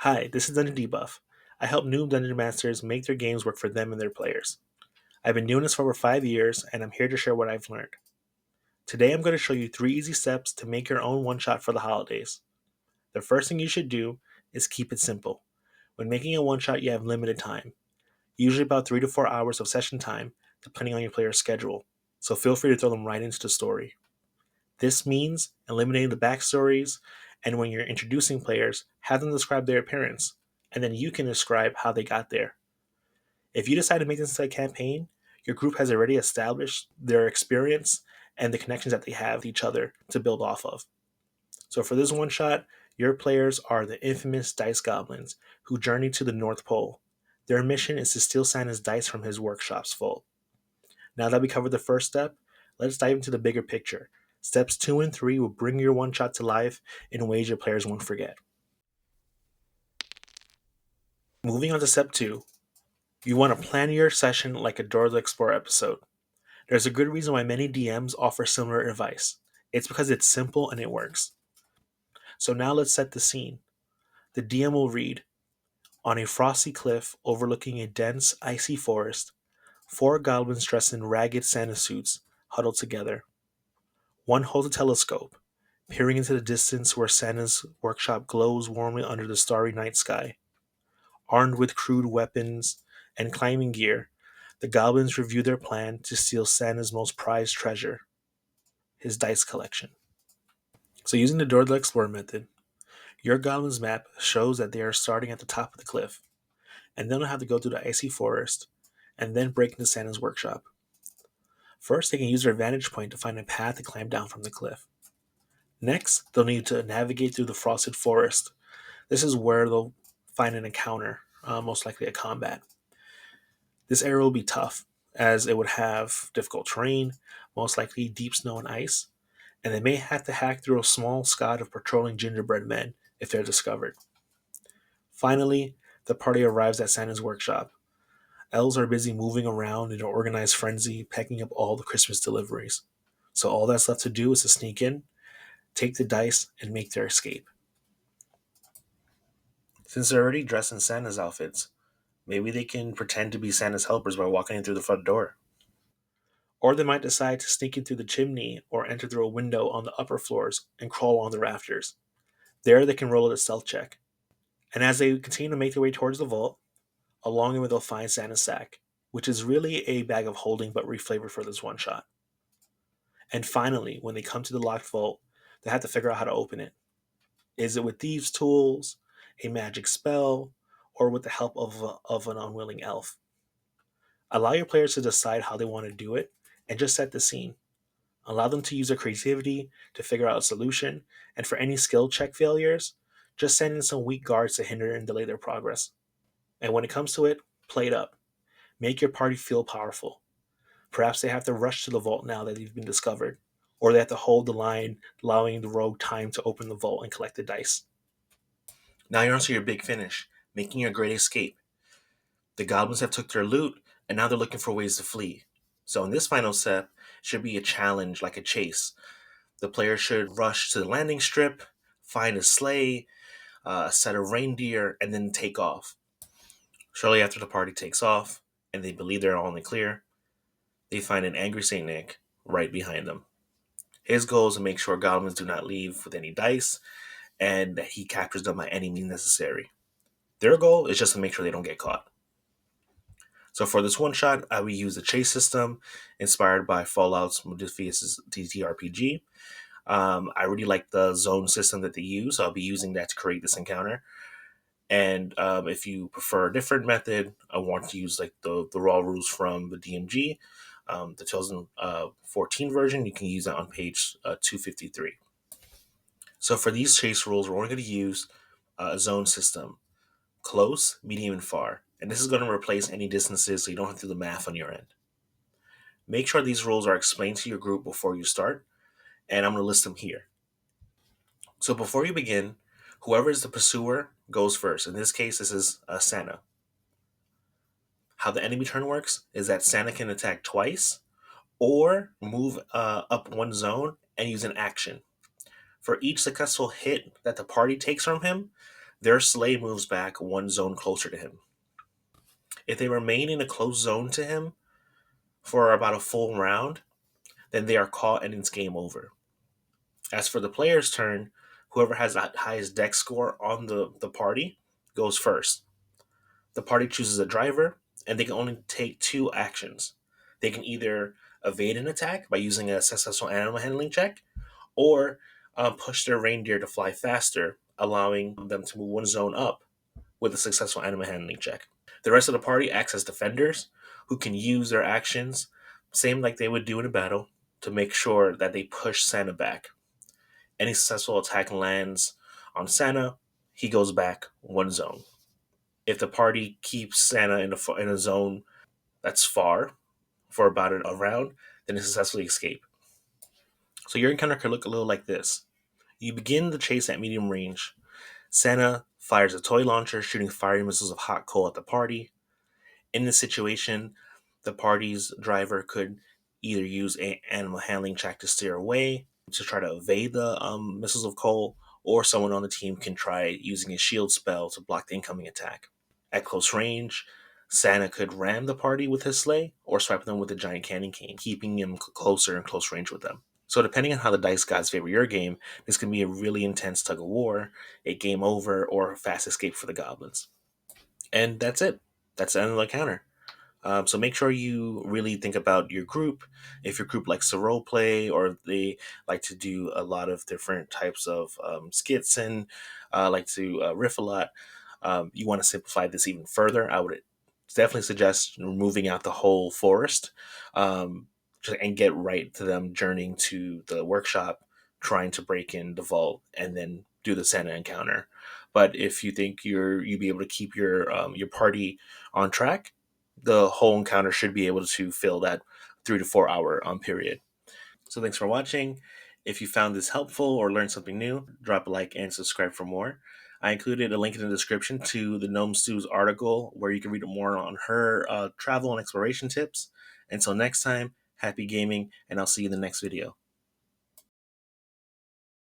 Hi, this is Dungeon Debuff. I help new Dungeon Masters make their games work for them and their players. I've been doing this for over 5 years, and I'm here to share what I've learned. Today, I'm going to show you 3 easy steps to make your own one shot for the holidays. The first thing you should do is keep it simple. When making a one shot, you have limited time, usually about 3 to 4 hours of session time, depending on your player's schedule, so feel free to throw them right into the story. This means eliminating the backstories, and when you're introducing players, have them describe their appearance, and then you can describe how they got there. If you decide to make this into a campaign, your group has already established their experience and the connections that they have with each other to build off of. So for this one shot, your players are the infamous Dice Goblins who journey to the North Pole. Their mission is to steal Santa's dice from his workshop's vault. Now that we covered the first step, let's dive into the bigger picture. Steps 2 and 3 will bring your one shot to life in ways your players won't forget. Moving on to step 2, you want to plan your session like a Dora the Explorer episode. There's a good reason why many DMs offer similar advice. It's because it's simple and it works. So now let's set the scene. The DM will read: on a frosty cliff overlooking a dense, icy forest, 4 goblins dressed in ragged Santa suits huddle together. One holds a telescope, peering into the distance where Santa's workshop glows warmly under the starry night sky. Armed with crude weapons and climbing gear, the goblins review their plan to steal Santa's most prized treasure, his dice collection. So, using the Door to Explorer method, your goblin's map shows that they are starting at the top of the cliff, and then they'll have to go through the icy forest and then break into Santa's workshop. First, they can use their vantage point to find a path to climb down from the cliff. Next, they'll need to navigate through the frosted forest. This is where they'll find an encounter, most likely a combat. This area will be tough, as it would have difficult terrain, most likely deep snow and ice, and they may have to hack through a small squad of patrolling gingerbread men if they're discovered. Finally, the party arrives at Santa's workshop. Elves are busy moving around in an organized frenzy, packing up all the Christmas deliveries. So all that's left to do is to sneak in, take the dice, and make their escape. Since they're already dressed in Santa's outfits, maybe they can pretend to be Santa's helpers by walking in through the front door. Or they might decide to sneak in through the chimney or enter through a window on the upper floors and crawl along the rafters. There they can roll a stealth check. And as they continue to make their way towards the vault, along the way they'll find Santa's sack, which is really a bag of holding but reflavored for this one shot. And finally, when they come to the locked vault, they have to figure out how to open it. Is it with thieves' tools, a magic spell, or with the help of an unwilling elf? Allow your players to decide how they want to do it and just set the scene. Allow them to use their creativity to figure out a solution, and for any skill check failures, just send in some weak guards to hinder and delay their progress. And when it comes to it, play it up. Make your party feel powerful. Perhaps they have to rush to the vault now that they've been discovered, or they have to hold the line, allowing the rogue time to open the vault and collect the dice. Now you're on to your big finish, making your great escape. The goblins have took their loot, and now they're looking for ways to flee. So in this final step, should be a challenge like a chase. The player should rush to the landing strip, find a sleigh, a set of reindeer, and then take off. Shortly after the party takes off, and they believe they're all in the clear, they find an angry Saint Nick right behind them. His goal is to make sure goblins do not leave with any dice, and that he captures them by any means necessary. Their goal is just to make sure they don't get caught. So for this one shot, I will use the chase system inspired by Fallout's Modifius TTRPG. I really like the zone system that they use, so I'll be using that to create this encounter. And if you prefer a different method, I want to use like the raw rules from the DMG, the 2014 version. You can use that on page 253. So for these chase rules, we're only going to use a zone system: close, medium, and far. And this is going to replace any distances so you don't have to do the math on your end. Make sure these rules are explained to your group before you start, and I'm going to list them here. So before you begin, whoever is the pursuer goes first. In this case, this is Santa. How the enemy turn works is that Santa can attack twice or move up one zone and use an action. For each successful hit that the party takes from him, their sleigh moves back one zone closer to him. If they remain in a close zone to him for about a full round, then they are caught and it's game over. As for the player's turn, whoever has the highest dex score on the party goes first. The party chooses a driver, and they can only take two actions. They can either evade an attack by using a successful animal handling check, or push their reindeer to fly faster, allowing them to move one zone up with a successful animal handling check. The rest of the party acts as defenders who can use their actions, same like they would do in a battle, to make sure that they push Santa back. Any successful attack lands on Santa, he goes back one zone. If the party keeps Santa in a zone that's far for about a round, then they successfully escape. So your encounter could look a little like this. You begin the chase at medium range. Santa fires a toy launcher, shooting fiery missiles of hot coal at the party. In this situation, the party's driver could either use an animal handling check to steer away to try to evade the missiles of coal, or someone on the team can try using a shield spell to block the incoming attack. At close range, Santa could ram the party with his sleigh or swipe them with a giant cannon cane, keeping him closer and close range with them. So, depending on how the dice gods favor your game, this can be a really intense tug of war, a game over, or a fast escape for the goblins. And that's it. That's the end of the encounter. So make sure you really think about your group. If your group likes to role play or they like to do a lot of different types of skits and like to riff a lot, you want to simplify this even further. I would definitely suggest removing out the whole forest um, and get right to them journeying to the workshop, trying to break in the vault, and then do the Santa encounter. But if you think you'll be able to keep your party on track, the whole encounter should be able to fill that 3 to 4 hour period. So thanks for watching. If you found this helpful or learned something new, drop a like and subscribe for more. I included a link in the description to the Gnome Stew's article where you can read more on her travel and exploration tips. Until next time, happy gaming, and I'll see you in the next video.